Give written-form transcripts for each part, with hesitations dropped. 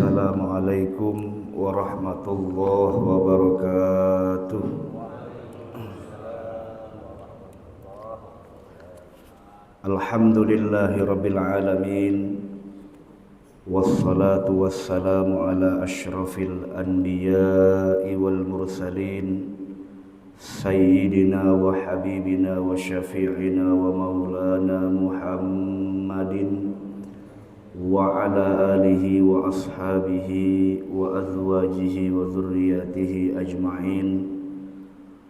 Assalamualaikum warahmatullahi wabarakatuh. Alhamdulillahi rabbil alamin. Wassalatu wassalamu ala ashrafil anbiya'i wal mursalin, sayyidina wa habibina wa syafi'ina wa maulana Muhammadin wa ala alihi wa ashabihi wa azwajihi wa dhurriyyatihi ajma'in.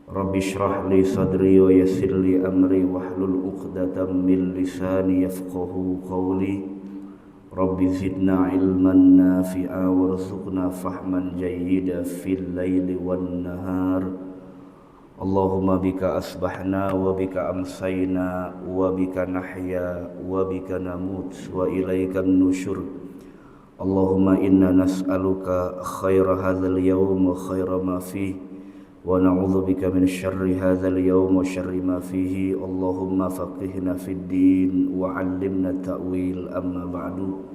Rabbi shrah li sadri wa yassir li amri wahlul 'uqdatam min lisani yafqahu qawli. Rabbi zidna ilman nafi'a warzuqna fahman jayyida fil laili wan nahar. Allahumma bika asbahna wa bika amsayna wa bika nahya wa bika namut wa ilaikan nusyur. Allahumma inna nas'aluka khaira hadzal yawm wa khaira ma fihi wa na'udzu bika min syarri hadzal yawm wa syarri ma fihi. Allahumma faqihna fid din wa 'allimna ta'wil. Amma ba'du.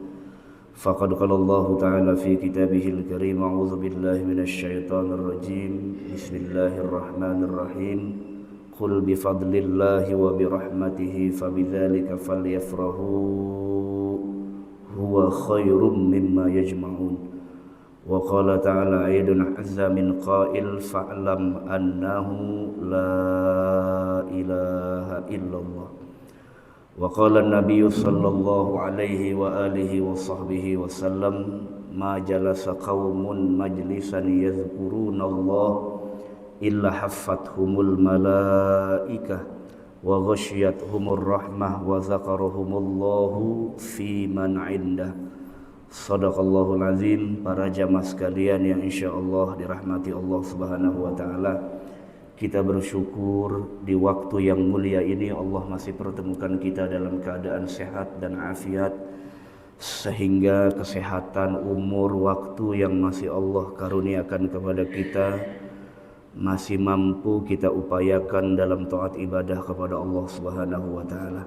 Faqad qala Allah Ta'ala fi kitabihil karim, a'udzu billahi minasy syaithanir rajim. Bismillahirrahmanirrahim. Qul bi fadlillahi wa bi rahmatihi fabidzalika falyafrahu huwa khairum mimma yajma'un. Wa qala ta'ala aidun azza min qail fa'lam annahu la ilaha illallah. Wa qala an-nabiy sallallahu alaihi wa alihi wa sahbihi wa sallam, ma jalasa qaumun majlisan yadhkuruna Allah illa haffathumul malaikah wa ghashiyatuhumur rahmah wa zakarahumullahu fi man 'indah. Shadaqallahul azim. Para jamaah sekalian yang insyaallah dirahmati Allah Subhanahu wa taala, kita bersyukur di waktu yang mulia ini Allah masih pertemukan kita dalam keadaan sehat dan afiat, sehingga kesehatan, umur, waktu yang masih Allah karuniakan kepada kita masih mampu kita upayakan dalam taat ibadah kepada Allah Subhanahu wa taala.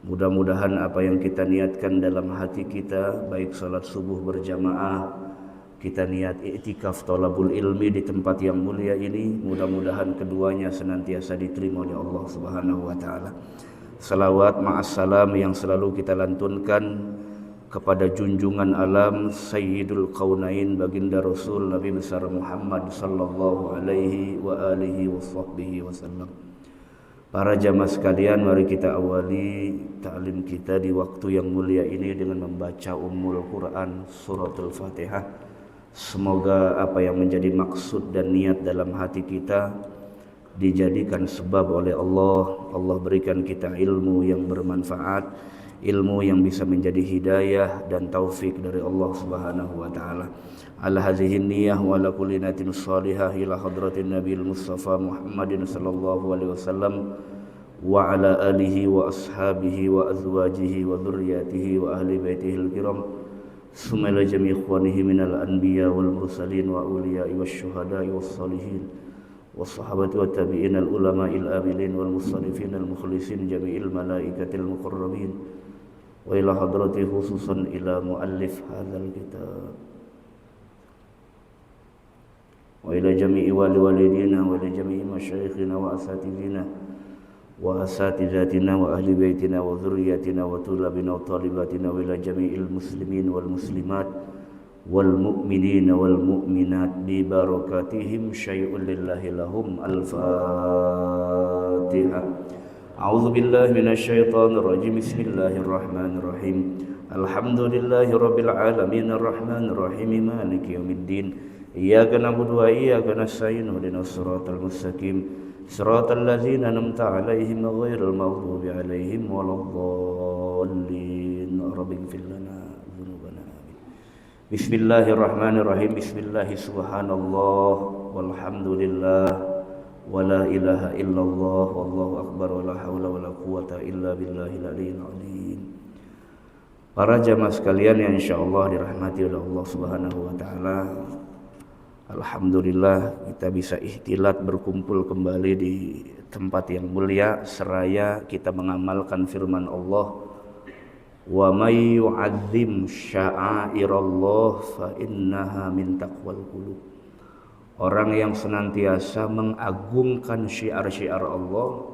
Mudah-mudahan apa yang kita niatkan dalam hati kita, baik salat subuh berjamaah, kita niat i'tikaf thalabul ilmi di tempat yang mulia ini, mudah-mudahan keduanya senantiasa diterima oleh Allah Subhanahu wa taala. Salawat ma'assalam yang selalu kita lantunkan kepada junjungan alam Sayyidul Qaunain, baginda Rasul Nabi besar Muhammad sallallahu alaihi wa alihi washabbihi wasallam. Para jamaah sekalian, mari kita awali ta'lim kita di waktu yang mulia ini dengan membaca Ummul Quran suratul Fatihah. Semoga apa yang menjadi maksud dan niat dalam hati kita dijadikan sebab oleh Allah. Allah berikan kita ilmu yang bermanfaat, ilmu yang bisa menjadi hidayah dan taufik dari Allah Subhanahu wa taala. Ala hadhihi niyyah wa ala kulli niyatin shalihah ila hadratin nabiyil mustafa Muhammadin sallallahu alaihi wasallam wa ala alihi wa ashabihi wa azwajihi wa dhurriyyatihi wa ahli baitihil kiram. Summa ila jami' ikhwanihi minal anbiya wal mursalin wa awliya'i wasyuhada'i wassalihin wassahabati wat tabi'in al ulama'il amilin wal musannifin al mukhlisin jami'il malaikatil muqarrabin wa ila hadrati khususan ila muallif hadzal kitab wa ila jami'i walidina wa ila jami'i masyayikhina wa asatidina wa asatizatina wa ahli baitina wa dhurriyyatina wa tulabina wa talibatina wa ila jami'il muslimin wal muslimat wal mu'minina wal mu'minat bi barakatihim syai'un lillahi lahum. Al-Fatihah. A'udzu billahi minasy syaithanir rajim. Bismillahirrahmanirrahim. Alhamdulillahi rabbil alamin arrahmanir rahim maliki yaumiddin. Iyyaka na'budu wa iyyaka nasta'in ihdinas siratal mustaqim siratal ladzina an'amta 'alaihim ghairil maghdubi 'alaihim waladdallin. Rabbighfir lana dzunubana. Bismillahirrahmanirrahim. Bismillahi subhanallah walhamdulillah wa la ilaha illallah wallahu akbar wa la haula wa la quwata illa billahil aliyyil azim. Para jamaah sekalian yang insyaallah dirahmati oleh Allah Subhanahu wa taala, alhamdulillah kita bisa ikhtilat berkumpul kembali di tempat yang mulia seraya kita mengamalkan firman Allah Wa may yu'azzim sya'airallah fa innaha min taqwal qulub. Orang yang senantiasa mengagungkan syiar-syiar Allah,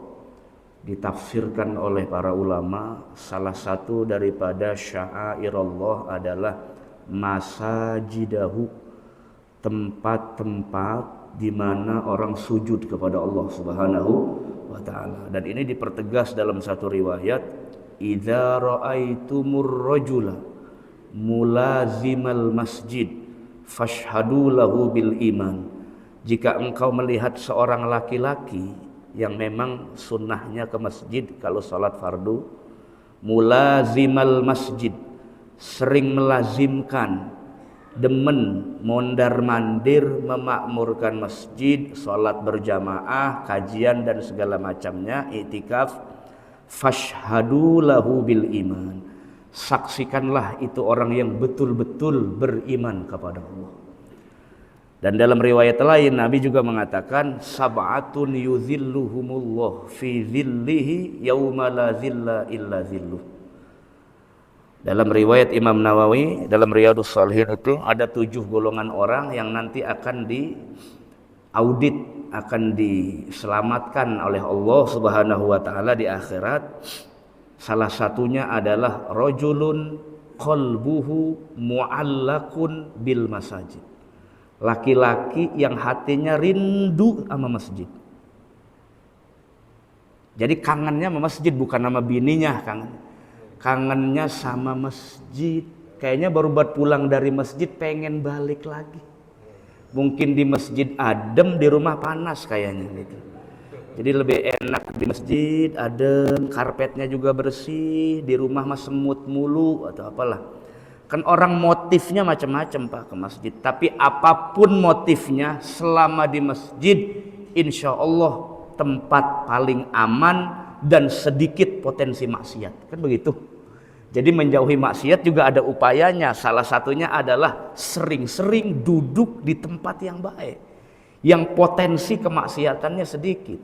ditafsirkan oleh para ulama, salah satu daripada sya'airallah adalah masajidahu, tempat-tempat di mana orang sujud kepada Allah Subhanahu wa taala. Dan ini dipertegas dalam satu riwayat, idza ra'aitumur rajula mulazimal masjid fashhadu lahu bil iman. Jika engkau melihat seorang laki-laki yang memang sunnahnya ke masjid kalau salat fardu, mulazimal masjid, sering melazimkan, demen mondar-mandir memakmurkan masjid, salat berjamaah, kajian dan segala macamnya, iktikaf, fashhadu lahu bil iman, saksikanlah itu orang yang betul-betul beriman kepada Allah. Dan dalam riwayat lain Nabi juga mengatakan, sab'atun yuzilluhumullah fi zillihi yauma la zilla illa zilluh. Dalam riwayat Imam Nawawi dalam Riyadhus Shalihin itu ada 7 golongan orang yang nanti akan diaudit, akan diselamatkan oleh Allah Subhanahu wa taala di akhirat. Salah satunya adalah rajulun qalbuhu mu'allakun bil masajid. Laki-laki yang hatinya rindu sama masjid. Jadi kangennya sama masjid, bukan sama bininya kangennya sama masjid. Kayaknya baru buat pulang dari masjid pengen balik lagi. Mungkin di masjid adem, di rumah panas kayaknya gitu. Jadi lebih enak di masjid adem, karpetnya juga bersih, di rumah mah semut mulu atau apalah. Kan orang motifnya macam-macam Pak ke masjid. Tapi apapun motifnya, selama di masjid, insya Allah tempat paling aman dan sedikit potensi maksiat. Kan begitu. Jadi menjauhi maksiat juga ada upayanya. Salah satunya adalah sering-sering duduk di tempat yang baik, yang potensi kemaksiatannya sedikit.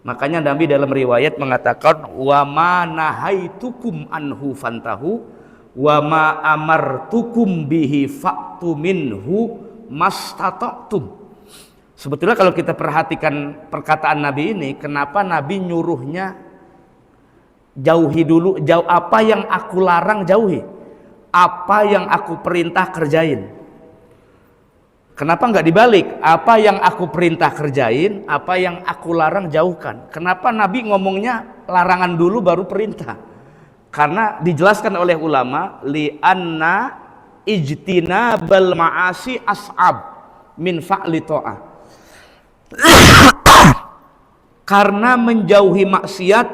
Makanya Nabi dalam riwayat mengatakan, wa ma nahaitukum anhu fantahu wa ma amartukum bihi fa'tu minhu mastata'tum. Sebetulnya kalau kita perhatikan perkataan Nabi ini, kenapa Nabi nyuruhnya jauhi dulu, apa yang aku larang jauhi, apa yang aku perintah kerjain. Kenapa nggak dibalik? Apa yang aku perintah kerjain, apa yang aku larang jauhkan. Kenapa Nabi ngomongnya larangan dulu baru perintah? Karena dijelaskan oleh ulama, li'anna ijtinabal ma'asi as'ab min fa'li ta'ah. Karena menjauhi maksiat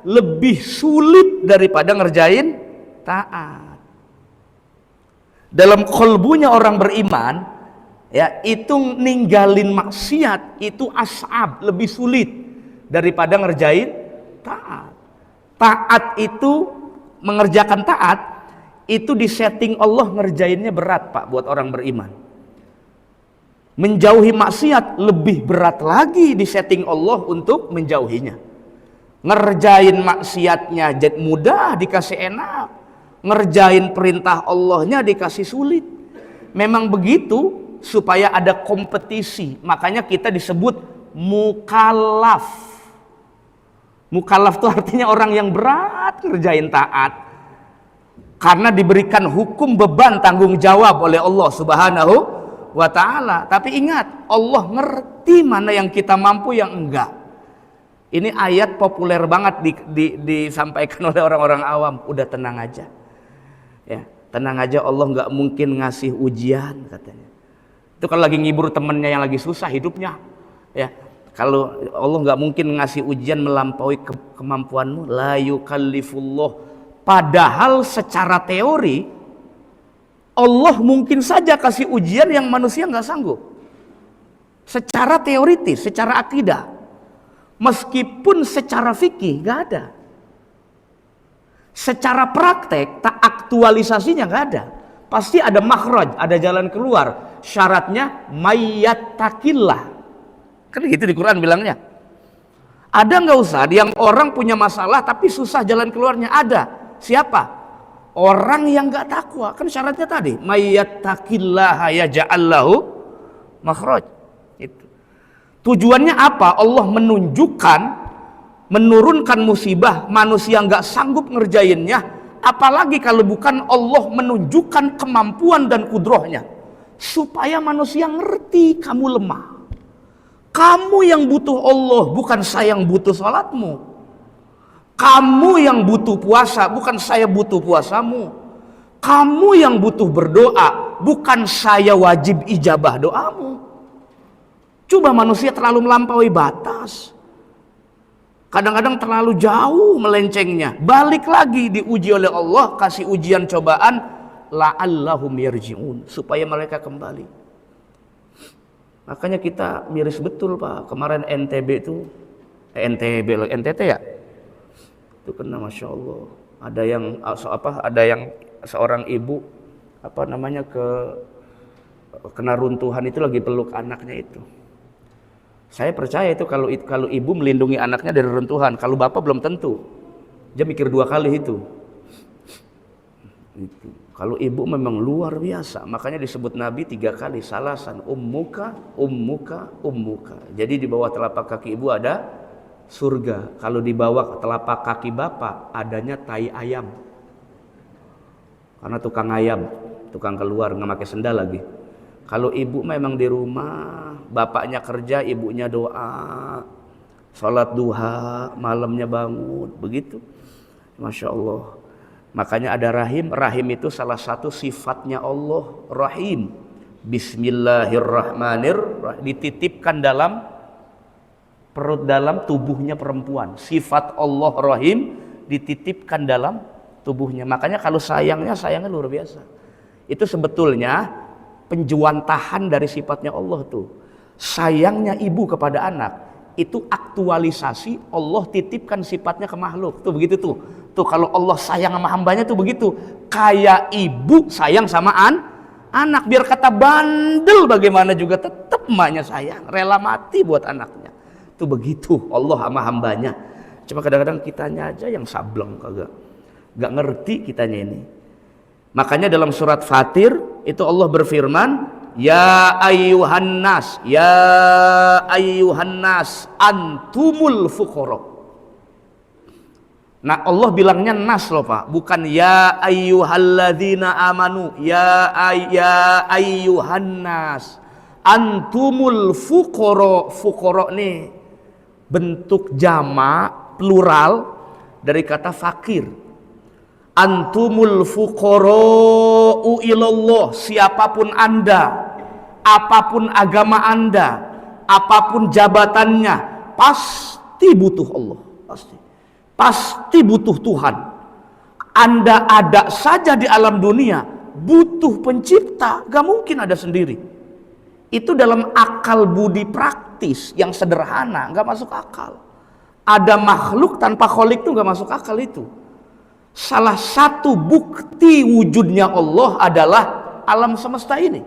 lebih sulit daripada ngerjain taat. Dalam kolbunya orang beriman, ya, itu ninggalin maksiat itu as'ab, lebih sulit daripada ngerjain taat. Taat itu, mengerjakan taat itu disetting Allah ngerjainnya berat Pak buat orang beriman. Menjauhi maksiat lebih berat lagi disetting Allah untuk menjauhinya. Ngerjain maksiatnya jadi mudah, dikasih enak. Ngerjain perintah Allahnya dikasih sulit. Memang begitu supaya ada kompetisi. Makanya kita disebut mukallaf. Mukallaf itu artinya orang yang berat ngerjain taat. Karena diberikan hukum beban tanggung jawab oleh Allah Subhanahu wa ta'ala. Tapi ingat, Allah ngerti mana yang kita mampu, yang enggak. Ini ayat populer banget disampaikan oleh orang-orang awam. Udah tenang aja, ya, tenang aja, Allah nggak mungkin ngasih ujian katanya. Itu kalau lagi ngibur temennya yang lagi susah hidupnya, ya. Kalau Allah nggak mungkin ngasih ujian melampaui kemampuanmu, la yukallifullah. Padahal secara teori Allah mungkin saja kasih ujian yang manusia nggak sanggup. Secara teoritis, secara akidah, meskipun secara fikih nggak ada. Secara praktek, tak aktualisasinya nggak ada. Pasti ada makhraj, ada jalan keluar. Syaratnya mayyattaqillah. Kan gitu di Quran bilangnya. Ada nggak usah yang orang punya masalah tapi susah jalan keluarnya? Ada. Siapa? Orang yang nggak takwa, kan syaratnya tadi, mayyattaqillaha yaj'al lahu makhraj. Itu. Tujuannya apa? Allah menurunkan musibah, manusia nggak sanggup ngerjainnya, apalagi kalau bukan Allah menunjukkan kemampuan dan kudrohnya, supaya manusia ngerti kamu lemah. Kamu yang butuh Allah, bukan saya yang butuh salatmu. Kamu yang butuh puasa, bukan saya butuh puasamu. Kamu yang butuh berdoa, bukan saya wajib ijabah doamu. Coba manusia terlalu melampaui batas. Kadang-kadang terlalu jauh melencengnya. Balik lagi diuji oleh Allah, kasih ujian cobaan, la'allahum yarji'un, supaya mereka kembali. Makanya kita miris betul Pak. Kemarin NTB itu, NTT ya? Itu kena, masya Allah. Ada yang seorang ibu kena runtuhan itu, lagi peluk anaknya itu. Saya percaya itu kalau ibu melindungi anaknya dari runtuhan, kalau bapak belum tentu. Dia mikir 2 kali itu. Kalau ibu memang luar biasa, makanya disebut Nabi 3 kali, salasan, ummuka. Jadi di bawah telapak kaki ibu ada surga. Kalau di bawah telapak kaki bapak adanya tai ayam. Karena tukang ayam, tukang keluar, nggak pakai sendal lagi. Kalau ibu memang di rumah, bapaknya kerja, ibunya doa, sholat duha, malamnya bangun, begitu. Masya Allah. Makanya ada rahim. Rahim itu salah satu sifatnya Allah, rahim. Bismillahirrahmanirrahim. Dititipkan dalam perut dalam tubuhnya perempuan. Sifat Allah rahim dititipkan dalam tubuhnya. Makanya kalau sayangnya luar biasa. Itu sebetulnya penjuantahan dari sifatnya Allah tuh. Sayangnya ibu kepada anak itu aktualisasi Allah titipkan sifatnya ke makhluk. Tuh begitu tuh. Tuh kalau Allah sayang sama hambanya tuh begitu. Kayak ibu sayang sama anak, biar kata bandel bagaimana juga tetap emaknya sayang, rela mati buat anaknya. Itu begitu Allah sama hambanya. Cuma kadang-kadang kitanya aja yang sableng, gak ngerti kitanya ini. Makanya dalam surat Fatir itu Allah berfirman, ya ayyuhan nas antumul fuqara. Nah Allah bilangnya nas loh Pak, bukan ya ayyuhalladzina amanu, ya ayyuhan nas antumul fuqara nih bentuk jamak plural dari kata fakir. Antumul fuqara'u ilallah, siapapun Anda, apapun agama Anda, apapun jabatannya, pasti butuh Allah, pasti butuh Tuhan. Anda ada saja di alam dunia butuh pencipta, gak mungkin ada sendiri. Itu dalam akal budi praktis yang sederhana, nggak masuk akal. Ada makhluk tanpa kholik itu nggak masuk akal itu. Salah satu bukti wujudnya Allah adalah alam semesta ini.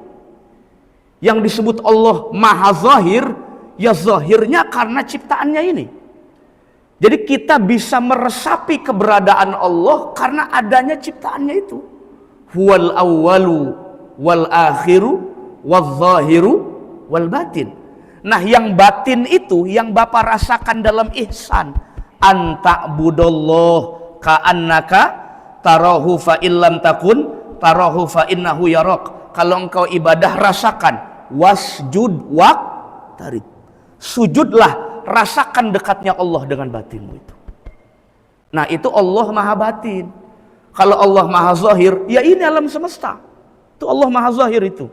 Yang disebut Allah Maha Zahir, ya zahirnya karena ciptaannya ini. Jadi kita bisa meresapi keberadaan Allah karena adanya ciptaannya itu. Huwal awwalu wal akhiru wal-zahiru wal-batin. Nah yang batin itu yang Bapak rasakan dalam ihsan. Anta'budallah ka'annaka tarahu fa illam takun tarahu fa innahu yarak. Kalau engkau ibadah rasakan. Wasjud waqtarib. Sujudlah, rasakan dekatnya Allah dengan batinmu itu. Nah itu Allah maha batin. Kalau Allah maha zahir, ya ini alam semesta. Itu Allah maha zahir itu.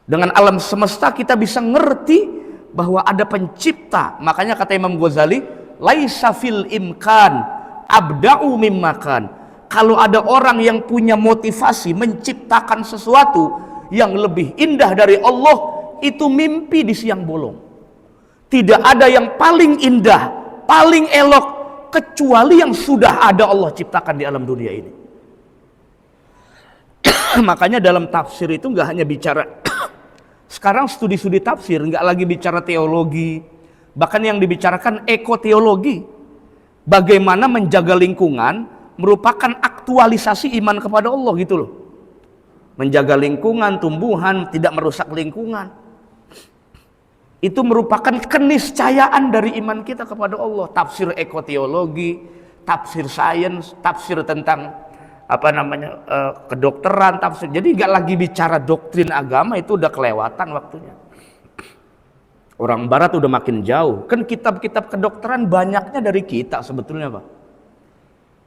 Dengan alam semesta kita bisa ngerti bahwa ada pencipta. Makanya kata Imam Ghazali, laisa fil imkan abda'u mimmakan. Kalau ada orang yang punya motivasi menciptakan sesuatu yang lebih indah dari Allah, itu mimpi di siang bolong. Tidak ada yang paling indah, paling elok kecuali yang sudah ada Allah ciptakan di alam dunia ini. Makanya dalam tafsir itu nggak hanya bicara sekarang studi-studi tafsir nggak lagi bicara teologi, bahkan yang dibicarakan ekoteologi. Bagaimana menjaga lingkungan merupakan aktualisasi iman kepada Allah gitu loh. Menjaga lingkungan, tumbuhan, tidak merusak lingkungan. Itu merupakan keniscayaan dari iman kita kepada Allah. Tafsir ekoteologi, tafsir sains, tafsir tentang kedokteran, tafsir. Jadi nggak lagi bicara doktrin agama, itu udah kelewatan waktunya. Orang barat udah makin jauh. Kan kitab-kitab kedokteran banyaknya dari kita sebetulnya, Pak.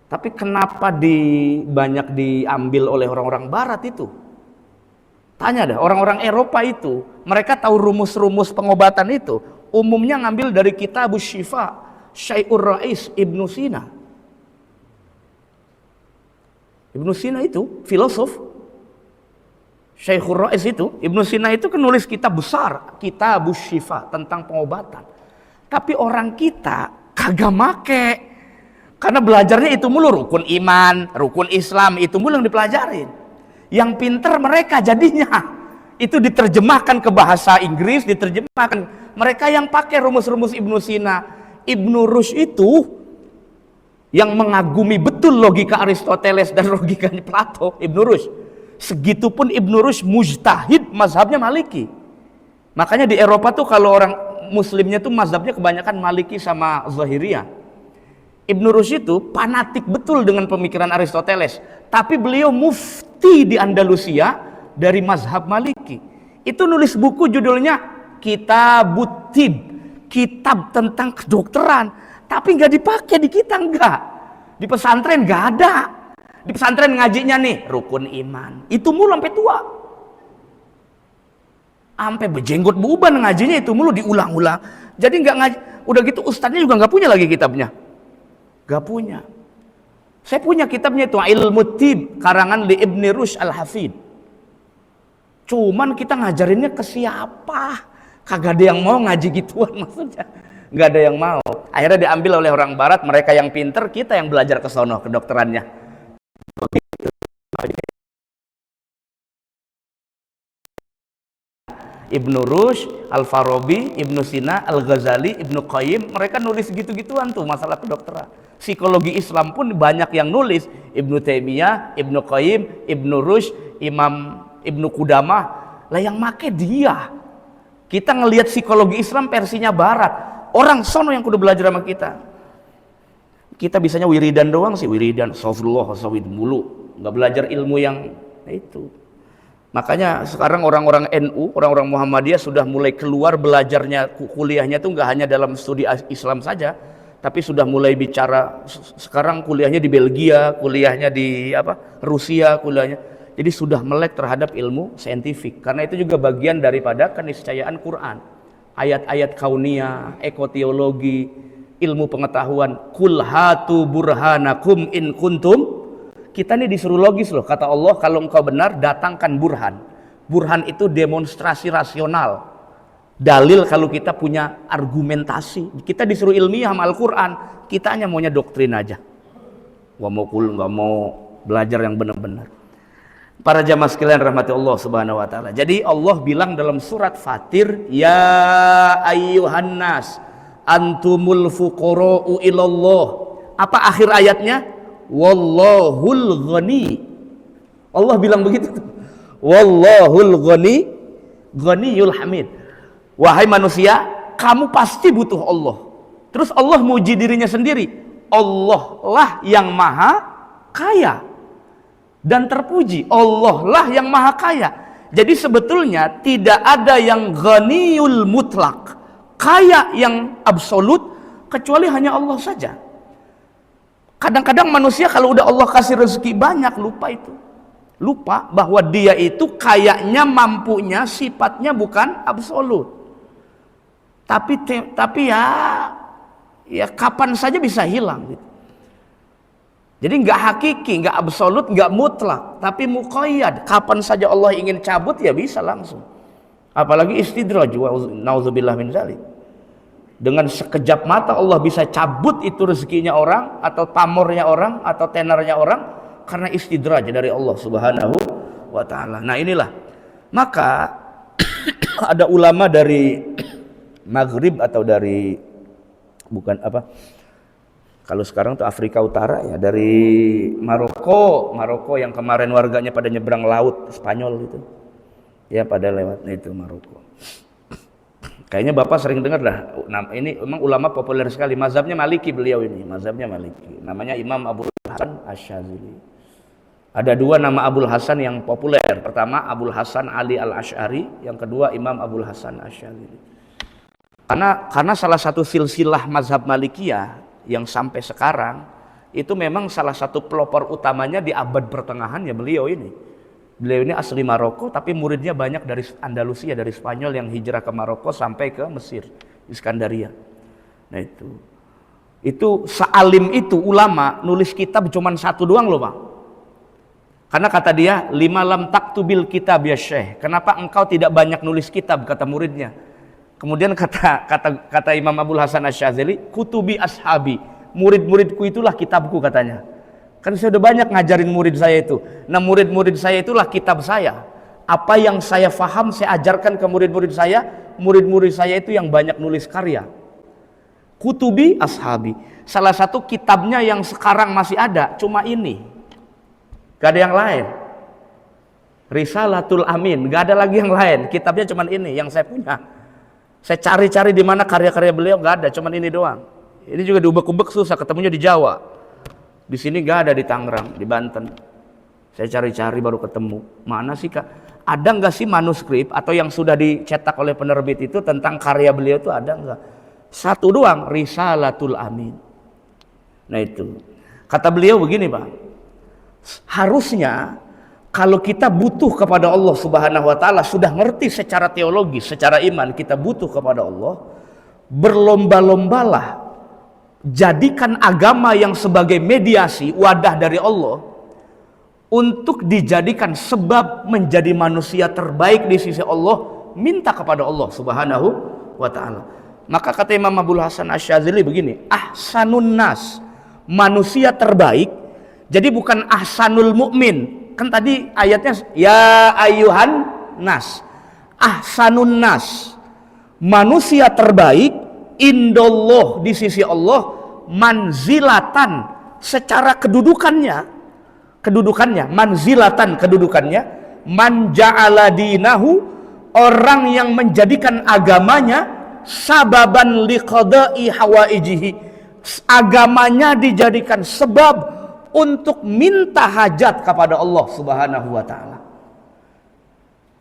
Tapi kenapa banyak diambil oleh orang-orang barat itu? Tanya deh, orang-orang Eropa itu, mereka tahu rumus-rumus pengobatan itu, umumnya ngambil dari Kitabus Syifa, Syai'ur Rais Ibnu Sina. Ibnu Sina itu filosof. Syaikhur Rais itu, Ibnu Sina itu kan nulis kitab besar, Kitabus Syifa, tentang pengobatan. Tapi orang kita kagak make. Karena belajarnya itu mulu, rukun iman, rukun Islam, itu mulu yang dipelajarin. Yang pinter mereka jadinya. Itu diterjemahkan ke bahasa Inggris, diterjemahkan. Mereka yang pakai rumus-rumus Ibnu Sina. Ibnu Rushd itu yang mengagumi betul logika Aristoteles dan logika Plato, Ibnu Rushd. Segitupun Ibnu Rushd mujtahid, mazhabnya Maliki. Makanya di Eropa tuh kalau orang muslimnya tuh mazhabnya kebanyakan Maliki sama Zahiriyah. Ibnu Rushd itu fanatik betul dengan pemikiran Aristoteles, tapi beliau mufti di Andalusia dari mazhab Maliki. Itu nulis buku judulnya Kitabut Tib, kitab tentang kedokteran, tapi nggak dipakai di kita, nggak. Di pesantren nggak ada. Di pesantren ngajinya nih rukun iman, itu mulu sampai tua, sampai berjenggot beruban ngajinya itu mulu diulang-ulang. Jadi nggak ngaji, udah gitu ustadznya juga nggak punya lagi kitabnya. Gak punya. Saya punya kitabnya itu Ilmu Tib, karangan li Ibni Rushd Al-Hafid. Cuman kita ngajarinnya ke siapa? Kagak ada yang mau ngaji gituan maksudnya. Gak ada yang mau. Akhirnya diambil oleh orang barat, mereka yang pinter, kita yang belajar ke sono kedokterannya. Ibnu Rushd, Al-Farabi, Ibnu Sina, Al-Ghazali, Ibnu Qayyim, mereka nulis gitu-gituan tuh masalah kedokteran. Psikologi Islam pun banyak yang nulis, Ibnu Taimiyah, Ibnu Qayyim, Ibnu Rushd, Imam Ibnu Qudamah. Lah yang make dia. Kita ngelihat psikologi Islam versinya barat. Orang sono yang kudu belajar sama kita. Kita bisanya wiridan doang sih, wiridan, astagfirullah, mulu. Nggak belajar ilmu yang itu. Makanya sekarang orang-orang NU, orang-orang Muhammadiyah sudah mulai keluar belajarnya, kuliahnya tuh nggak hanya dalam studi Islam saja, tapi sudah mulai bicara. Sekarang kuliahnya di Belgia, kuliahnya di Rusia, kuliahnya. Jadi sudah melek terhadap ilmu saintifik. Karena itu juga bagian daripada keniscayaan Quran. Ayat-ayat kauniyah, ekoteologi, ilmu pengetahuan. Kul hatu burhanakum in kuntum. Kita ini disuruh logis loh, kata Allah, kalau engkau benar datangkan burhan. Burhan itu demonstrasi rasional, dalil kalau kita punya argumentasi. Kita disuruh ilmiah sama Al-Quran, kita hanya maunya doktrin aja, nggak mau belajar yang benar-benar. Para jamaah sekalian rahmati Allah subhanahu wa ta'ala. Jadi Allah bilang dalam surat Fatir, ya ayyuhan nas antumul fuqara'u ilallah. Apa akhir ayatnya? Wallahul ghani. Allah bilang begitu. Wallahul ghani, ghaniyul hamid. Wahai manusia, kamu pasti butuh Allah. Terus Allah muji dirinya sendiri. Allah lah yang maha kaya dan terpuji. Allah lah yang maha kaya. Jadi sebetulnya tidak ada yang ghaniyul mutlak, kaya yang absolut, kecuali hanya Allah saja. Kadang-kadang manusia kalau udah Allah kasih rezeki banyak, lupa itu. Lupa bahwa dia itu kayaknya, mampunya, sifatnya bukan absolut. Tapi ya kapan saja bisa hilang gitu. Jadi nggak hakiki, nggak absolut, nggak mutlak, tapi muqayyad. Kapan saja Allah ingin cabut ya bisa langsung. Apalagi istidraj, nauzubillah min dzalik. Dengan sekejap mata Allah bisa cabut itu rezekinya orang, atau pamornya orang, atau tenarnya orang, karena istidraj dari Allah subhanahu wa ta'ala. Nah inilah, maka ada ulama dari Maghrib atau dari Kalau sekarang tuh Afrika Utara ya, dari Maroko yang kemarin warganya pada nyebrang laut Spanyol itu. Ya pada lewat itu Maroko. Kayaknya Bapak sering dengar dah. Ini memang ulama populer sekali. Mazhabnya Maliki beliau ini. Mazhabnya Maliki. Namanya Imam Abul Hasan Asy-Syadzili. Ada dua nama Abul Hasan yang populer. Pertama Abul Hasan Ali Al-Asy'ari. Yang kedua Imam Abul Hasan Asy-Syadzili. Karena salah satu silsilah mazhab Malikiyah yang sampai sekarang itu memang salah satu pelopor utamanya di abad pertengahan ya beliau ini. Beliau ini asli Maroko tapi muridnya banyak dari Andalusia, dari Spanyol yang hijrah ke Maroko sampai ke Mesir, Iskandaria. Nah itu sealim itu ulama nulis kitab cuma satu doang loh Pak. Karena kata dia, lima lam taktubil kitab ya Syekh. Kenapa engkau tidak banyak nulis kitab, kata muridnya. Kemudian kata Imam Abul Hasan Asy-Syadzili, kutubi ashabi, murid-muridku itulah kitabku katanya. Kan saya udah banyak ngajarin murid saya itu. Nah murid-murid saya itulah kitab saya. Apa yang saya faham saya ajarkan ke murid-murid saya. Murid-murid saya itu yang banyak nulis karya. Kutubi ashabi. Salah satu kitabnya yang sekarang masih ada cuma ini. Gak ada yang lain. Risalatul Amin. Gak ada lagi yang lain. Kitabnya cuma ini yang saya punya. Saya cari-cari di mana karya-karya beliau, gak ada. Cuma ini doang. Ini juga diubek-ubek susah, ketemunya di Jawa. Di sini gak ada, di Tangerang, di Banten. Saya cari-cari baru ketemu. Mana sih Kak? Ada nggak sih manuskrip atau yang sudah dicetak oleh penerbit itu tentang karya beliau itu ada nggak? Satu doang, Risalatul Amin. Nah itu. Kata beliau begini Pak. Harusnya kalau kita butuh kepada Allah Subhanahu wa taala, sudah ngerti secara teologi, secara iman kita butuh kepada Allah, berlomba-lombalah jadikan agama yang sebagai mediasi, wadah dari Allah untuk dijadikan sebab menjadi manusia terbaik di sisi Allah. Minta kepada Allah Subhanahu wa taala. Maka kata Imam Abul Hasan Asy-Syadzili begini, ahsanun nas, manusia terbaik. Jadi bukan ahsanul mukmin. Kan tadi ayatnya ya ayyuhan nas. Ahsanun nas, manusia terbaik indallah di sisi Allah, manzilatan secara kedudukannya manzilatan kedudukannya, man ja'ala dinahu, orang yang menjadikan agamanya sababan liqada'i hawaijihi, agamanya dijadikan sebab untuk minta hajat kepada Allah Subhanahu wa taala.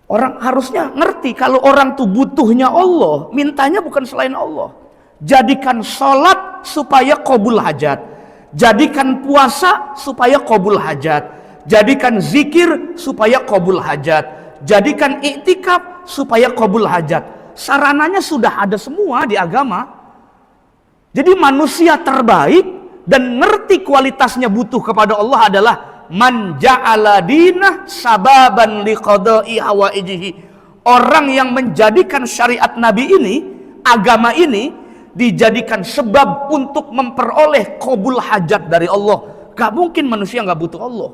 Orang harusnya ngerti kalau orang tuh butuhnya Allah, mintanya bukan selain Allah. Jadikan sholat supaya qabul hajat, jadikan puasa supaya qabul hajat, jadikan zikir supaya qabul hajat, jadikan iktikaf supaya qabul hajat. Sarananya sudah ada semua di agama. Jadi manusia terbaik dan ngerti kualitasnya butuh kepada Allah adalah man ja'ala dinah sababan liqada'i hawaijihi, orang yang menjadikan syariat Nabi ini, agama ini dijadikan sebab untuk memperoleh qabul hajat dari Allah. Gak mungkin manusia gak butuh Allah.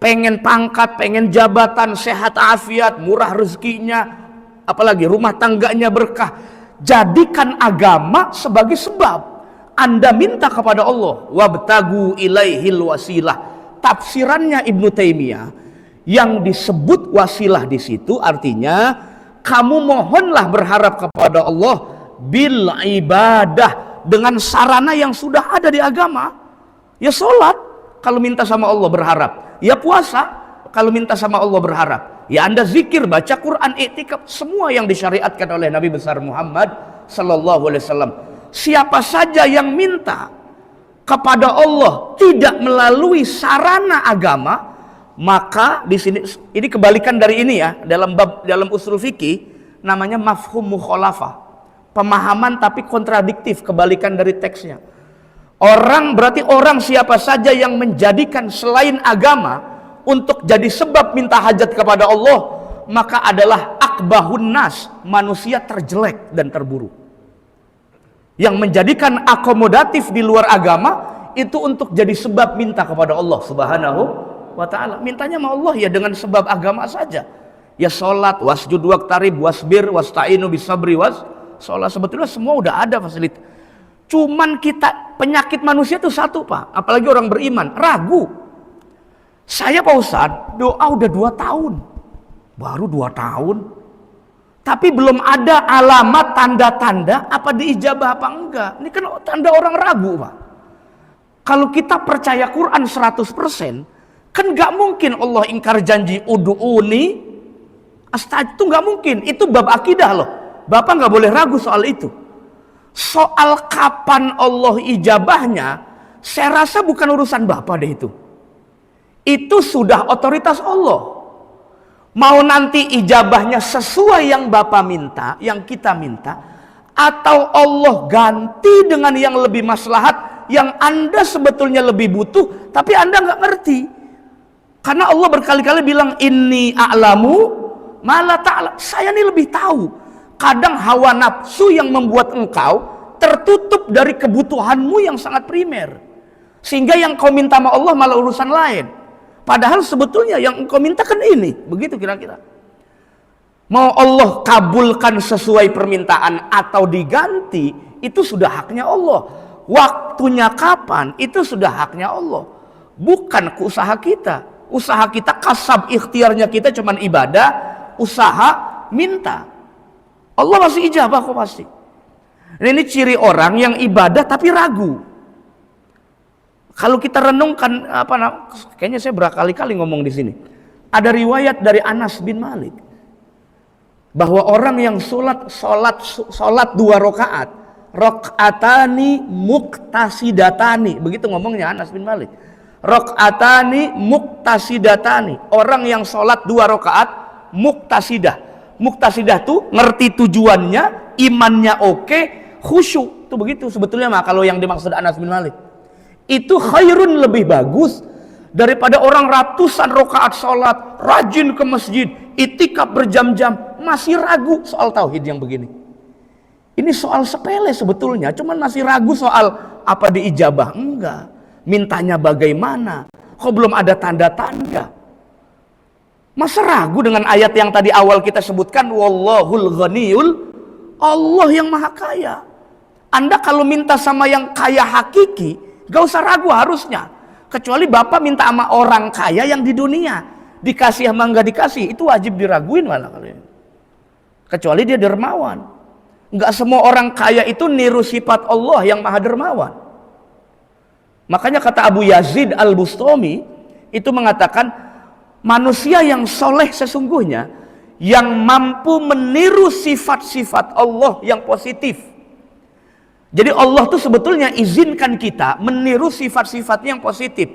Pengen pangkat, pengen jabatan, sehat afiat, murah rezekinya, apalagi rumah tangganya berkah. Jadikan agama sebagai sebab Anda minta kepada Allah. Wabtagu ilaihil wasilah. Tafsirannya Ibnu Taimiyah, yang disebut wasilah di situ artinya kamu mohonlah berharap kepada Allah bil ibadah, dengan sarana yang sudah ada di agama. Ya sholat kalau minta sama Allah berharap, ya puasa kalau minta sama Allah berharap, ya Anda zikir, baca Quran, iktikaf, semua yang disyariatkan oleh Nabi besar Muhammad sallallahu alaihi wasallam. Siapa saja yang minta kepada Allah tidak melalui sarana agama, maka di sini ini kebalikan dari ini ya, dalam usul fikih namanya mafhum mukhalafah. Pemahaman tapi kontradiktif, kebalikan dari teksnya. Berarti orang siapa saja yang menjadikan selain agama untuk jadi sebab minta hajat kepada Allah, maka adalah akbahun nas, manusia terjelek dan terburuk. Yang menjadikan akomodatif di luar agama itu untuk jadi sebab minta kepada Allah Subhanahu wa taala. Mintanya sama Allah ya dengan sebab agama saja. Ya sholat, wasjud waqtarib, wasbir, wasta'inu bisabri was sholat. Sebetulnya semua udah ada fasilitas. Cuman kita penyakit manusia itu satu, Pak. Apalagi orang beriman, ragu. Saya, Pak Ustadz, doa udah 2 tahun. Baru 2 tahun. Tapi belum ada alamat tanda-tanda apa diijabah apa enggak. Ini kan tanda orang ragu, Pak. Kalau kita percaya Quran 100%, kan nggak mungkin Allah ingkar janji ud'uni astajib, itu nggak mungkin. Itu bab akidah loh. Bapak nggak boleh ragu soal itu. Soal kapan Allah ijabahnya, saya rasa bukan urusan Bapak deh itu. Itu sudah otoritas Allah. Mau nanti ijabahnya sesuai yang Bapak minta, yang kita minta, atau Allah ganti dengan yang lebih maslahat, yang Anda sebetulnya lebih butuh, tapi Anda nggak ngerti. Karena Allah berkali-kali bilang, inni a'lamu ma la ta'lam. Saya ini lebih tahu. Kadang hawa nafsu yang membuat engkau tertutup dari kebutuhanmu yang sangat primer. Sehingga yang kau minta sama Allah malah urusan lain. Padahal sebetulnya yang engkau minta kan ini. Begitu kira-kira. Mau Allah kabulkan sesuai permintaan atau diganti, itu sudah haknya Allah. Waktunya kapan, itu sudah haknya Allah. Bukan ke usaha kita. Usaha kita, kasab ikhtiarnya kita cuman ibadah, usaha minta. Allah masih ijabah kok pasti. Ini ciri orang yang ibadah tapi ragu. Kalau kita renungkan, kayaknya saya berkali-kali ngomong di sini. Ada riwayat dari Anas bin Malik bahwa orang yang sholat 2 rakaat, rakaatani muktasidatani, begitu ngomongnya Anas bin Malik. Rakaatani muktasidatani, orang yang sholat 2 rakaat muktasidah. Muktasidah tuh ngerti tujuannya, imannya oke, khusyuk. Tuh begitu sebetulnya mah kalau yang dimaksud Anas bin Malik. Itu khairun, lebih bagus daripada orang ratusan rakaat sholat, rajin ke masjid, itikaf berjam-jam, masih ragu soal tauhid yang begini. Ini soal sepele sebetulnya, cuman masih ragu soal apa diijabah enggak, mintanya bagaimana, kok belum ada tanda-tanda. Masa ragu dengan ayat yang tadi awal kita sebutkan, wallahul ghaniyul, Allah yang maha kaya. Anda kalau minta sama yang kaya hakiki, gak usah ragu harusnya. Kecuali Bapak minta sama orang kaya yang di dunia, dikasih sama nggak dikasih, itu wajib diraguin malah kalian. Kecuali dia dermawan. Nggak semua orang kaya itu niru sifat Allah yang maha dermawan. Makanya kata Abu Yazid Al-Bustami itu mengatakan, manusia yang soleh sesungguhnya yang mampu meniru sifat-sifat Allah yang positif. Jadi Allah tuh sebetulnya izinkan kita meniru sifat-sifat yang positif.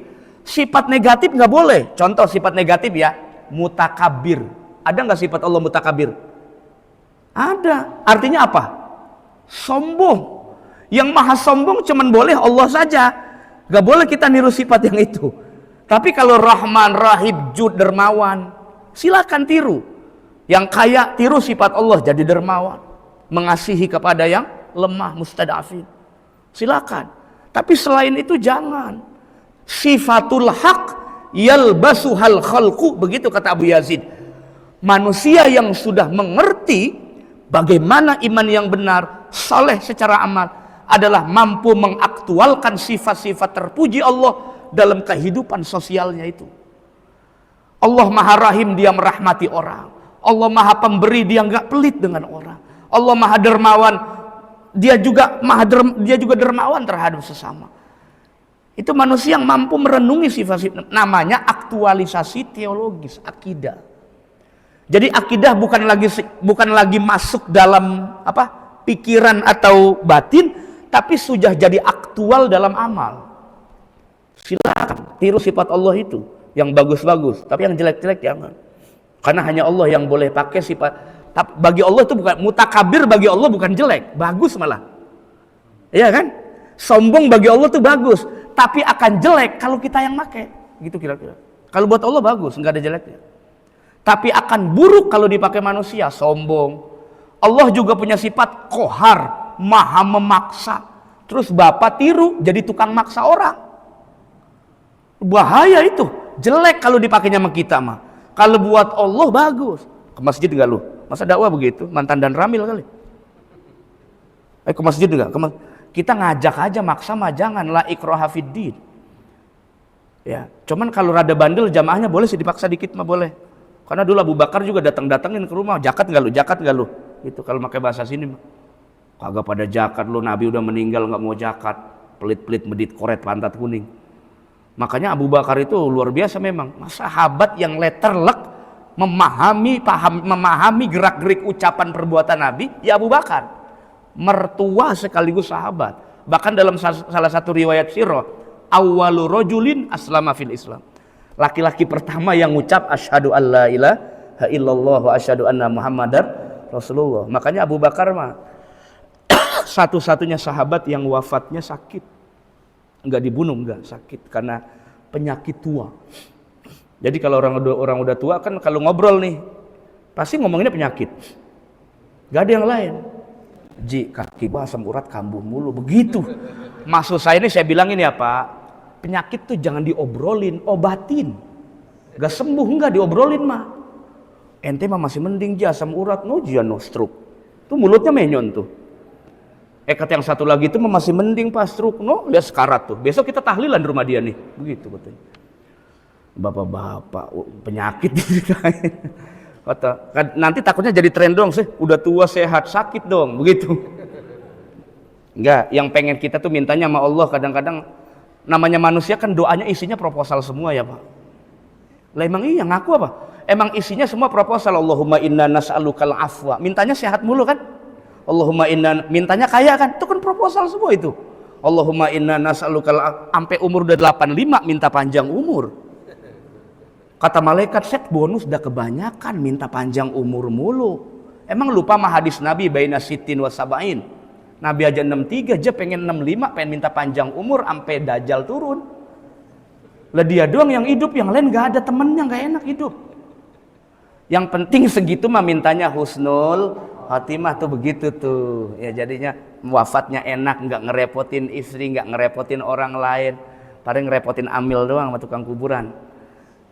Sifat negatif nggak boleh. Contoh sifat negatif ya, mutakabir. Ada nggak sifat Allah mutakabir? Ada. Artinya apa? Sombong. Yang maha sombong cuman boleh Allah saja. Nggak boleh kita niru sifat yang itu. Tapi kalau Rahman, Rahib, Jud, dermawan, silakan tiru. Yang kaya tiru sifat Allah jadi dermawan, mengasihi kepada yang lemah, mustadafin. Silakan. Tapi selain itu jangan. Sifatul haq yalbasuhal khalqu, begitu kata Abu Yazid. Manusia yang sudah mengerti bagaimana iman yang benar, saleh secara amal, adalah mampu mengaktualkan sifat-sifat terpuji Allah dalam kehidupan sosialnya itu. Allah maha rahim, dia merahmati orang. Allah maha pemberi, dia nggak pelit dengan orang. Allah maha dermawan, dia juga dermawan terhadap sesama. Itu manusia yang mampu merenungi sifat-sifat, namanya aktualisasi teologis, akidah. Jadi akidah bukan lagi masuk dalam pikiran atau batin, tapi sudah jadi aktual dalam amal. Silakan tiru sifat Allah itu yang bagus-bagus, tapi yang jelek-jelek jangan. Karena hanya Allah yang boleh pakai sifat. Bagi Allah itu bukan mutakabir, bagi Allah bukan jelek, bagus malah. Iya kan? Sombong bagi Allah itu bagus, tapi akan jelek kalau kita yang pakai. Gitu kira-kira. Kalau buat Allah bagus, nggak ada jeleknya. Tapi akan buruk kalau dipakai manusia, sombong. Allah juga punya sifat kohar, maha memaksa. Terus Bapak tiru jadi tukang maksa orang. Bahaya itu, jelek kalau dipakainya sama kita mah. Kalau buat Allah bagus. Ke masjid enggak lu? Masa dakwah begitu? Mantan dan Ramil kali. Ke masjid enggak? Kita ngajak aja, maksa mah jangan, la ikraha fiddin. Ya, cuman kalau rada bandel jamaahnya boleh sih dipaksa dikit mah boleh. Karena dulu Abu Bakar juga datang-datangin ke rumah, jakat nggak lu, jakat nggak lu? Gitu kalau pakai bahasa sini mah. Kagak pada jakat lu, Nabi udah meninggal nggak mau jakat, pelit-pelit medit koret pantat kuning. Makanya Abu Bakar itu luar biasa memang, sahabat yang letterlek memahami gerak-gerik ucapan perbuatan Nabi, ya Abu Bakar. Mertua sekaligus sahabat. Bahkan dalam salah satu riwayat sirah, awwalu rajulin aslama fil Islam. Laki-laki pertama yang ngucap asyhadu alla ilaha illallah wa asyhadu anna muhammadar rasulullah. Makanya Abu Bakar mah satu-satunya sahabat yang wafatnya sakit. Enggak dibunuh, enggak, sakit karena penyakit tua. Jadi kalau orang udah tua kan kalau ngobrol nih pasti ngomonginnya penyakit. Enggak ada yang lain. Ji, kaki gua asam urat kambuh mulu begitu. Maksud saya ini saya bilang ini ya Pak, penyakit tuh jangan diobrolin, obatin. Gak sembuh enggak diobrolin mah. Ente mah masih mending ji asam urat no stroke. Tuh mulutnya menyon tuh. Kata yang satu lagi itu mah masih mending Pak stroke no, lihat sekarat tuh. Besok kita tahlilan di rumah dia nih. Begitu katanya. Bapak-bapak penyakit diceritain. Kata, nanti takutnya jadi tren dong sih, udah tua sehat sakit dong, begitu. Enggak, yang pengen kita tuh mintanya sama Allah kadang-kadang namanya manusia kan doanya isinya proposal semua ya Pak. Lah emang iya ngaku apa? Emang isinya semua proposal. Allahumma inna nas'alukal afwa. Mintanya sehat mulu kan? Allahumma inna, mintanya kaya kan? Itu kan proposal semua itu. Allahumma inna nas'alukal, sampai umur udah 85 minta panjang umur. Kata malaikat, set bonus udah kebanyakan, minta panjang umur mulu. Emang lupa mah hadis Nabi baina sitin wa sabain. Nabi aja 63 aja pengen 65, pengen minta panjang umur sampai dajjal turun. Lah dia doang yang hidup, yang lain gak ada temennya, gak enak hidup. Yang penting segitu mah mintanya husnul khotimah tuh begitu tuh. Ya jadinya wafatnya enak, nggak ngerepotin istri, nggak ngerepotin orang lain. Paling ngerepotin amil doang sama tukang kuburan.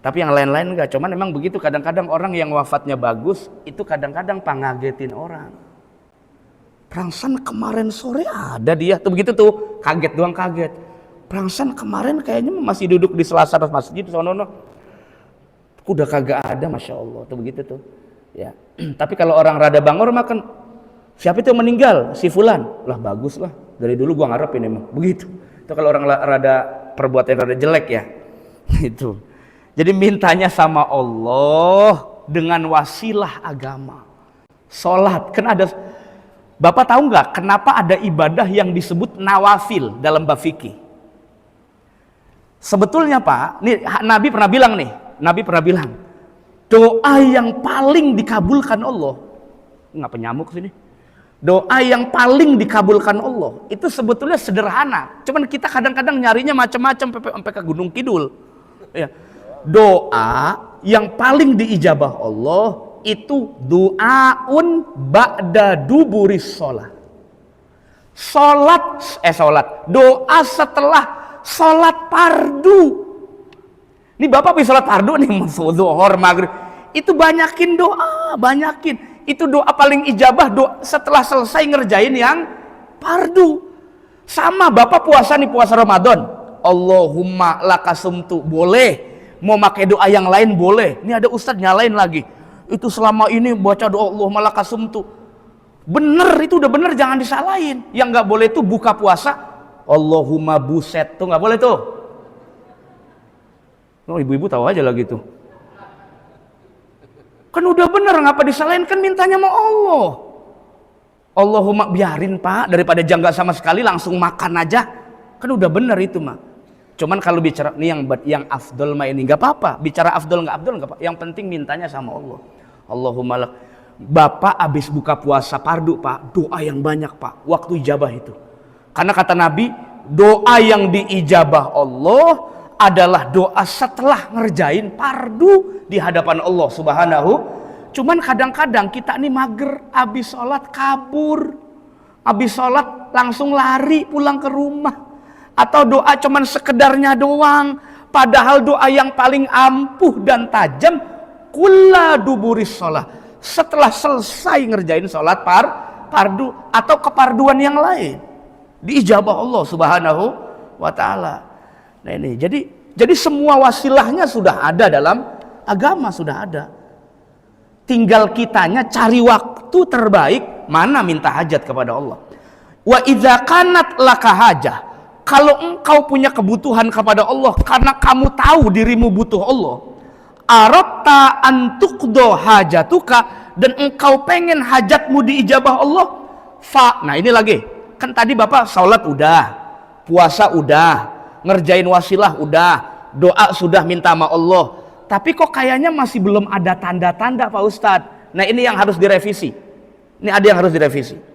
Tapi yang lain-lain enggak, cuman memang begitu kadang-kadang orang yang wafatnya bagus itu kadang-kadang pangagetin orang. Perasaan kemarin sore ada dia tuh begitu tuh, kaget doang kaget. Perasaan kemarin kayaknya masih duduk di selasar masjid sono. Udah kagak ada, masya Allah tuh begitu tuh. Ya. Tapi kalau orang rada bangor makan, siapa itu yang meninggal? Si fulan. Lah bagus lah. Dari dulu gua ngarep ini mah. Begitu. Itu kalau orang rada perbuatan rada jelek ya. Itu. Jadi mintanya sama Allah dengan wasilah agama. Sholat, kan ada. Bapak tahu nggak kenapa ada ibadah yang disebut nawafil dalam bab fikih? Sebetulnya Pak, nih Nabi pernah bilang doa yang paling dikabulkan Allah. Nggak penyamuk sini. Doa yang paling dikabulkan Allah itu sebetulnya sederhana. Cuman kita kadang-kadang nyarinya macam-macam sampai ke Gunung Kidul. Ya. Doa yang paling diijabah Allah itu doaun ba'da duburis sholat. Doa setelah sholat fardu. Ini Bapak bisa sholat fardu nih, zuhur, maghrib. Itu banyakin doa, banyakin. Itu doa paling ijabah doa setelah selesai ngerjain yang fardu. Sama Bapak puasa nih, puasa Ramadan. Allahumma lakasumtu, boleh. Mau pakai doa yang lain boleh. Ini ada ustadz nyalain lagi. Itu selama ini baca doa Allahumma lakasumtu. Bener, itu udah bener, jangan disalahin. Yang nggak boleh itu buka puasa Allahumma buset, tuh nggak boleh tuh. Oh ibu-ibu tahu aja lagi tuh. Kan udah bener, ngapa disalahin, kan mintanya sama Allah. Allahumma biarin Pak, daripada janggal sama sekali langsung makan aja. Kan udah bener itu mah. Cuman kalau bicara nih yang afdol mah ini nggak apa-apa. Bicara afdol nggak apa. Yang penting mintanya sama Allah. Allahumma lak. Bapak abis buka puasa fardu Pak, doa yang banyak Pak. Waktu ijabah itu. Karena kata Nabi, doa yang diijabah Allah adalah doa setelah ngerjain fardu di hadapan Allah Subhanahu. Cuman kadang-kadang kita nih mager, abis sholat kabur, abis sholat langsung lari pulang ke rumah. Atau doa cuman sekedarnya doang, padahal doa yang paling ampuh dan tajam kulla duburis sholat, setelah selesai ngerjain sholat fardu atau keparduan yang lain. diijabah Allah Subhanahu wa taala. Nah ini, jadi semua wasilahnya sudah ada dalam agama, sudah ada. Tinggal kitanya cari waktu terbaik mana minta hajat kepada Allah. Wa idza kanat laka hajah, kalau engkau punya kebutuhan kepada Allah karena kamu tahu dirimu butuh Allah, aratta an tuqdo hajatuka, dan engkau pengen hajatmu diijabah Allah, nah ini lagi, kan tadi Bapak salat udah, puasa udah, ngerjain wasilah udah, doa sudah minta sama Allah, tapi kok kayaknya masih belum ada tanda-tanda Pak Ustadz. Nah ini yang harus direvisi, ini ada yang harus direvisi.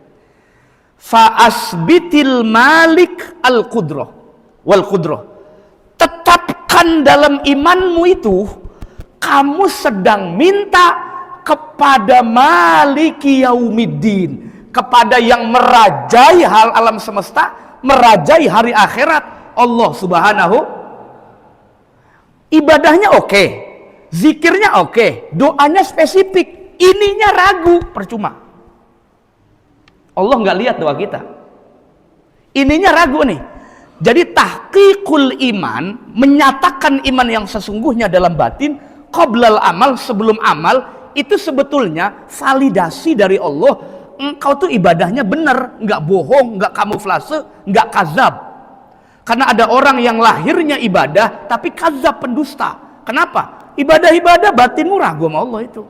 Fa'asbitil malik al-qudrah wal qudrah, tetapkan dalam imanmu itu kamu sedang minta kepada maliki yaumiddin, kepada yang merajai hal alam semesta, merajai hari akhirat, Allah Subhanahu. Ibadahnya oke, zikirnya oke, doanya spesifik, ininya ragu, percuma. Allah nggak lihat doa kita, ininya ragu nih. Jadi tahqiqul iman, menyatakan iman yang sesungguhnya dalam batin, qoblal amal, sebelum amal, itu sebetulnya validasi dari Allah, engkau tuh ibadahnya benar, nggak bohong, nggak kamuflase, nggak kazab. Karena ada orang yang lahirnya ibadah tapi kazab, pendusta. Kenapa? Ibadah-ibadah batinmu ragu sama Allah itu.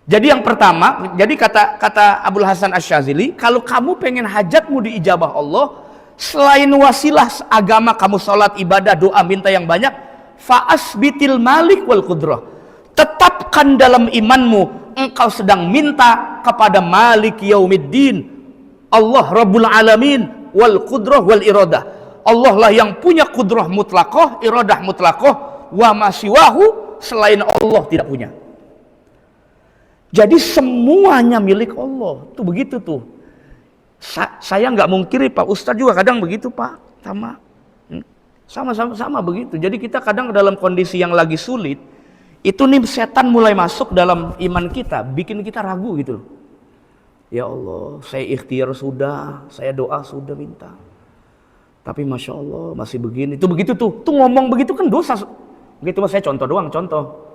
Jadi yang pertama, jadi kata Abul Hasan Asy-Syadzili, kalau kamu pengen hajatmu diijabah Allah, selain wasilah agama kamu sholat, ibadah, doa, minta yang banyak, fa'asbitil malik wal qudrah, tetapkan dalam imanmu engkau sedang minta kepada Malik Yaumiddin, Allah Rabbul Alamin, wal qudrah wal iradah, Allah lah yang punya kudrah mutlaqah, iradah mutlaqah, wa masiwahu, selain Allah tidak punya. Jadi semuanya milik Allah. Tuh begitu tuh. Saya nggak mungkiri, Pak Ustadz juga kadang begitu Pak, sama begitu. Jadi kita kadang dalam kondisi yang lagi sulit, itu nih setan mulai masuk dalam iman kita, bikin kita ragu gitu. Ya Allah, saya ikhtiar sudah, saya doa sudah minta, tapi masya Allah masih begini. Itu begitu tuh. Tuh ngomong begitu kan dosa. Begitu mas, saya contoh doang, contoh.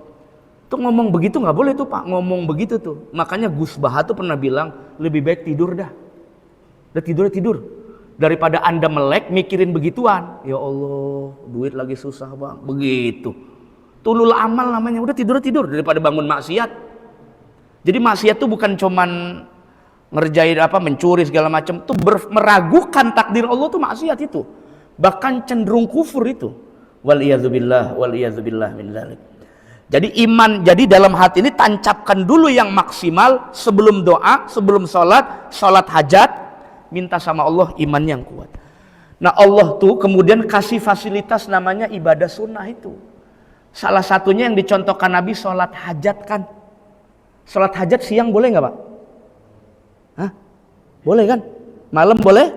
Tuh ngomong begitu nggak boleh tuh Pak, ngomong begitu tuh. Makanya Gus Baha tuh pernah bilang, lebih baik tidur dah. Udah tidur daripada Anda melek mikirin begituan. Ya Allah, duit lagi susah Bang. Begitu. Tulul amal namanya. Udah tidur daripada bangun maksiat. Jadi maksiat tuh bukan cuman ngerjain apa, mencuri segala macam, tuh meragukan takdir Allah tuh maksiat itu. Bahkan cenderung kufur itu. Wal iyadzubillah min dzalik. Jadi iman, jadi dalam hati ini tancapkan dulu yang maksimal sebelum doa, sebelum sholat hajat, minta sama Allah iman yang kuat. Nah Allah tuh kemudian kasih fasilitas namanya ibadah sunnah itu. Salah satunya yang dicontohkan Nabi, sholat hajat kan. Sholat hajat siang boleh nggak Pak? Hah? Boleh kan? Malam boleh?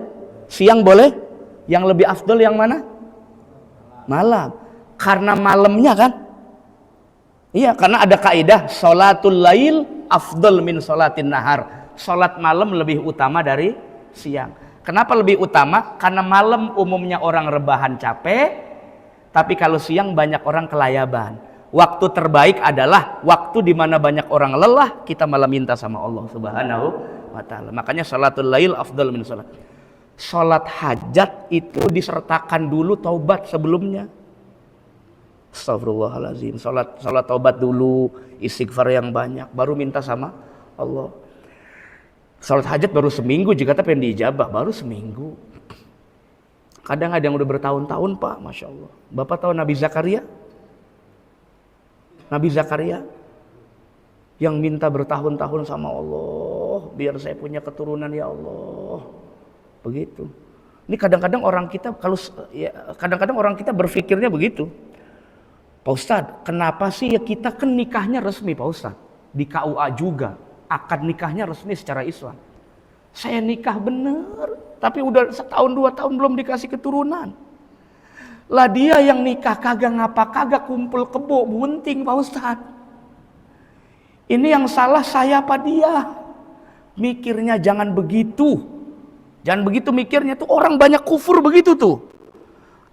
Siang boleh? Yang lebih afdol yang mana? Malam. Karena malamnya kan? Iya, karena ada kaidah sholatul lail afdol min sholatin nahar. Sholat malam lebih utama dari siang. Kenapa lebih utama? Karena malam umumnya orang rebahan capek, tapi kalau siang banyak orang kelayaban. Waktu terbaik adalah waktu di mana banyak orang lelah, kita malah minta sama Allah Subhanahu wa taala. Makanya sholatul lail afdol min sholat. Sholat hajat itu disertakan dulu taubat sebelumnya. Astagfirullahaladzim, salat taubat dulu, istighfar yang banyak, baru minta sama Allah. Salat hajat baru seminggu, jika tapi yang diijabah baru seminggu. Kadang ada yang udah bertahun-tahun Pak, masya Allah. Bapak tahu Nabi Zakaria? Nabi Zakaria yang minta bertahun-tahun sama Allah, biar saya punya keturunan ya Allah. Begitu. Ini kadang-kadang orang kita kadang-kadang orang kita berpikirnya begitu. Pak Ustadz, kenapa sih ya kita kan nikahnya resmi Pak Ustadz, di KUA juga akad nikahnya resmi secara Islam. Saya nikah bener, tapi udah setahun 2 tahun belum dikasih keturunan. Lah dia yang nikah kagak ngapa kagak kumpul kebo bunting Pak Ustadz. Ini yang salah saya apa dia? Mikirnya jangan begitu. Jangan begitu mikirnya tuh, orang banyak kufur begitu tuh.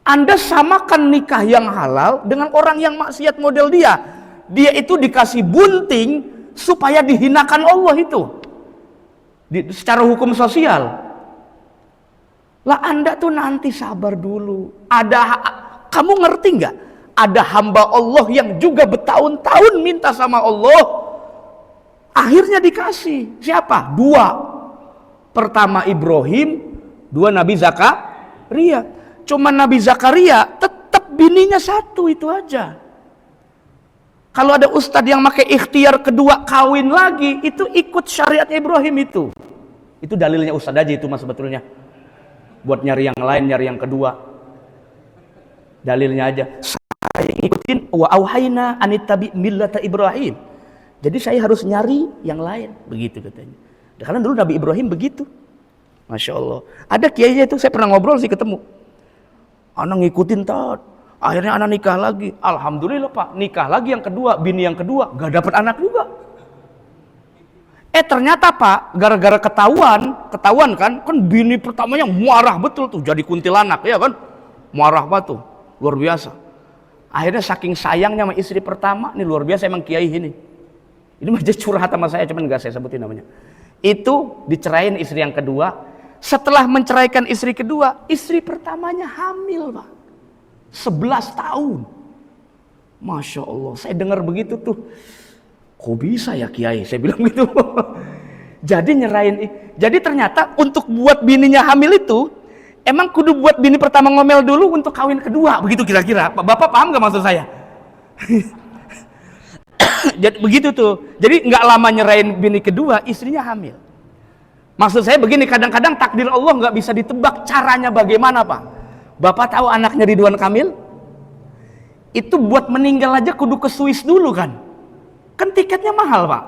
Anda samakan nikah yang halal dengan orang yang maksiat model dia. Dia itu dikasih bunting supaya dihinakan Allah itu. Secara hukum sosial. Lah Anda tuh nanti sabar dulu. Kamu ngerti nggak? Ada hamba Allah yang juga bertahun-tahun minta sama Allah. Akhirnya dikasih. Siapa? 2. Pertama Ibrahim, 2 Nabi Zakaria. Cuma Nabi Zakaria tetap bininya 1 itu aja. Kalau ada ustadz yang pakai ikhtiar kedua kawin lagi, itu ikut syariatnya Ibrahim itu. Itu dalilnya ustadz aja itu mas sebetulnya. Buat nyari yang lain, nyari yang kedua. Dalilnya aja. Saya ngikutin wa auhayna anittabi millata Ibrahim. Jadi saya harus nyari yang lain, begitu katanya. Karena dulu Nabi Ibrahim begitu. Masya Allah. Ada kiainya itu, saya pernah ngobrol sih ketemu. Anak ngikutin tat. Akhirnya anak nikah lagi. Alhamdulillah Pak, nikah lagi yang kedua, bini yang kedua, gak dapat anak juga. Ternyata Pak, gara-gara ketahuan kan bini pertamanya marah betul tuh, jadi kuntilanak ya kan. Marah banget tuh, luar biasa. Akhirnya saking sayangnya sama istri pertama, ini luar biasa emang kiai ini. Ini aja curhat sama saya, cuman gak saya sebutin namanya. Itu dicerain istri yang kedua. Setelah menceraikan istri kedua, istri pertamanya hamil Pak. 11 tahun. Masya Allah, saya dengar begitu tuh. Kok bisa ya kiai? Saya bilang gitu. Jadi ternyata untuk buat bininya hamil itu, emang kudu buat bini pertama ngomel dulu untuk kawin kedua. Begitu kira-kira. Bapak paham gak maksud saya? Jadi begitu tuh. Jadi nggak lama nyerain bini kedua, istrinya hamil. Maksud saya begini, kadang-kadang takdir Allah nggak bisa ditebak caranya bagaimana Pak. Bapak tahu anaknya Ridwan Kamil? Itu buat meninggal aja kudu ke Swiss dulu kan? Kan tiketnya mahal Pak.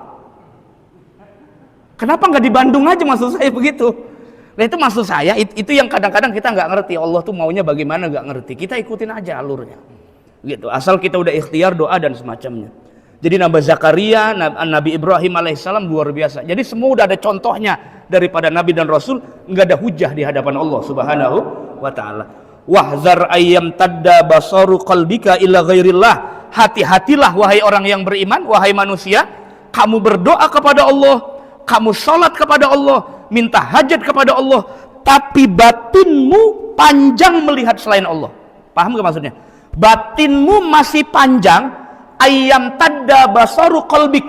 Kenapa nggak di Bandung aja maksud saya begitu? Nah itu maksud saya, itu yang kadang-kadang kita nggak ngerti. Allah tuh maunya bagaimana nggak ngerti. Kita ikutin aja alurnya. Gitu. Asal kita udah ikhtiar, doa dan semacamnya. Jadi Nabi Zakaria, Nabi Ibrahim alaihissalam luar biasa. Jadi semua udah ada contohnya daripada Nabi dan Rasul, nggak ada hujah di hadapan Allah Subhanahu wa Ta'ala. Wahzar ayyam tadda basaru qalbika ila ghairillah. Hati-hatilah wahai orang yang beriman, wahai manusia, kamu berdoa kepada Allah, kamu sholat kepada Allah, minta hajat kepada Allah, tapi batinmu panjang melihat selain Allah. Paham gak maksudnya? Batinmu masih panjang, ayyam tadda basaru qalbik,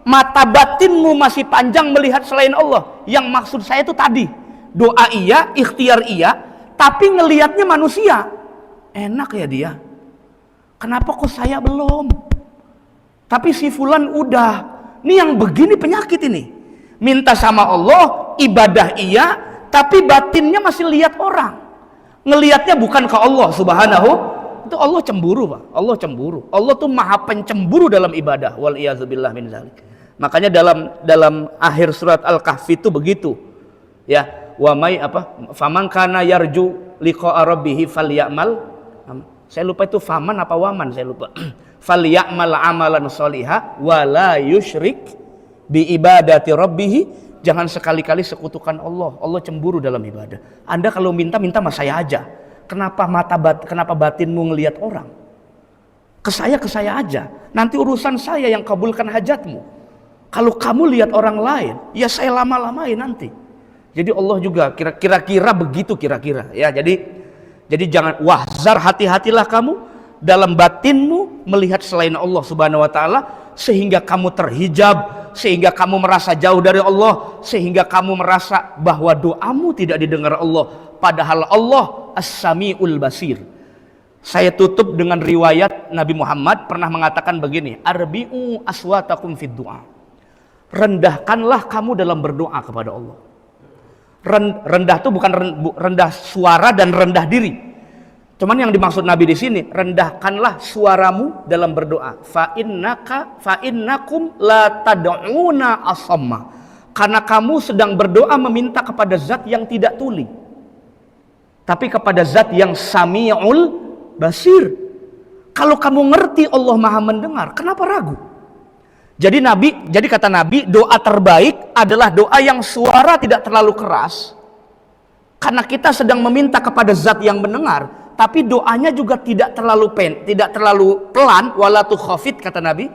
mata batinmu masih panjang melihat selain Allah. Yang maksud saya itu tadi, doa iya, ikhtiar iya, tapi ngelihatnya manusia. Enak ya dia, kenapa kok saya belum? Tapi si fulan udah. Ini yang begini penyakit ini. Minta sama Allah, ibadah iya, tapi batinnya masih lihat orang. Ngelihatnya bukan ke Allah Subhanahu. Itu Allah cemburu Pak. Allah cemburu. Allah tuh maha pencemburu dalam ibadah. Wal iyadzubillah min dzalik. Makanya dalam akhir surat Al-Kahfi itu begitu. Ya, wa may faman kana yarju liqa'a rabbih falyamal. Saya lupa itu faman apa waman, saya lupa. Falyamal amalan sholiha wa la yusyrik bi ibadati rabbih. Jangan sekali-kali sekutukan Allah. Allah cemburu dalam ibadah. Anda kalau minta sama saya aja. Kenapa batinmu ngelihat orang? Ke saya aja. Nanti urusan saya yang kabulkan hajatmu. Kalau kamu lihat orang lain, ya saya lama-lamain nanti. Jadi Allah juga kira-kira begitu kira-kira. Ya, jadi jangan wahzar, hati-hatilah kamu dalam batinmu melihat selain Allah Subhanahu wa Ta'ala, sehingga kamu terhijab, sehingga kamu merasa jauh dari Allah, sehingga kamu merasa bahwa doamu tidak didengar Allah, padahal Allah As-Sami'ul Basir. Saya tutup dengan riwayat Nabi Muhammad pernah mengatakan begini, arbi'u aswatakum fid du'a. Rendahkanlah kamu dalam berdoa kepada Allah. Rendah itu bukan rendah suara dan rendah diri. Cuman yang dimaksud Nabi di sini, rendahkanlah suaramu dalam berdoa. Fa innakum la tad'una asamma. Karena kamu sedang berdoa meminta kepada zat yang tidak tuli, tapi kepada zat yang Sami'ul Basir. Kalau kamu ngerti Allah Maha mendengar, kenapa ragu? Jadi kata Nabi, doa terbaik adalah doa yang suara tidak terlalu keras, Karena kita sedang meminta kepada zat yang mendengar, tapi doanya juga tidak terlalu pelan, wala tukhafit kata Nabi,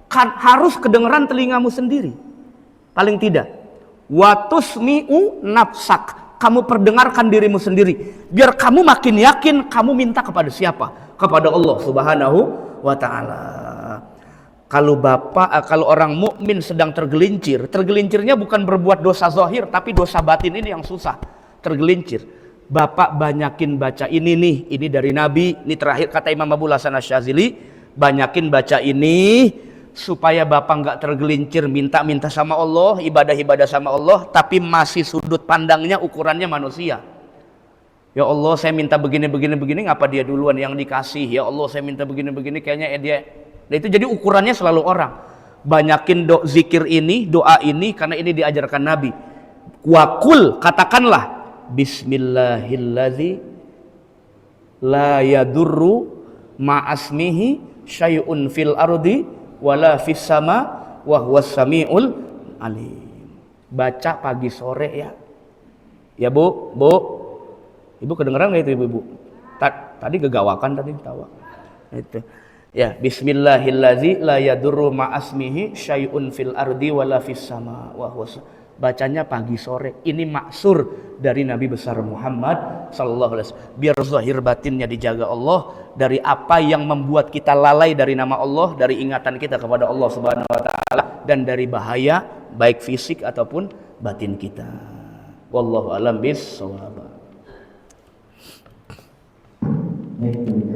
kan harus kedengeran telingamu sendiri. Paling tidak. Wa tusmi'u nafsak, kamu perdengarkan dirimu sendiri. Biar kamu makin yakin kamu minta kepada siapa? Kepada Allah Subhanahu wa taala. Kalau orang mukmin sedang tergelincirnya bukan berbuat dosa zahir, tapi dosa batin ini yang susah. Tergelincir. Bapak banyakin baca ini dari Nabi, ini terakhir kata Imam Abu Hasan Asy-Syadzili, banyakin baca ini supaya Bapak nggak tergelincir minta-minta sama Allah, ibadah-ibadah sama Allah, tapi masih sudut pandangnya ukurannya manusia. Ya Allah, saya minta begini, ngapa dia duluan yang dikasih? Ya Allah, saya minta begini, kayaknya dia. Nah, itu jadi ukurannya selalu orang. Banyakin zikir ini, doa ini, karena ini diajarkan Nabi. Wakul, katakanlah, Bismillahilladzi la yadurru ma'asmihi syai'un fil ardi wala fis sama wa huwas samiul alim. Baca pagi sore ya. Ya Bu. Ibu kedengeran enggak itu Ibu? Tadi gegawakan tadi tawa. Itu. Ya, Bismillahilladzi la yadurru ma'asmihi syai'un fil ardi wala fis sama wa huwas. Bacanya pagi sore. Ini maksur dari Nabi besar Muhammad sallallahu alaihi wasallam. Biar zahir batinnya dijaga Allah dari apa yang membuat kita lalai dari nama Allah, dari ingatan kita kepada Allah Subhanahu wa taala, dan dari bahaya baik fisik ataupun batin kita. Wallahu a'lam bis shawab.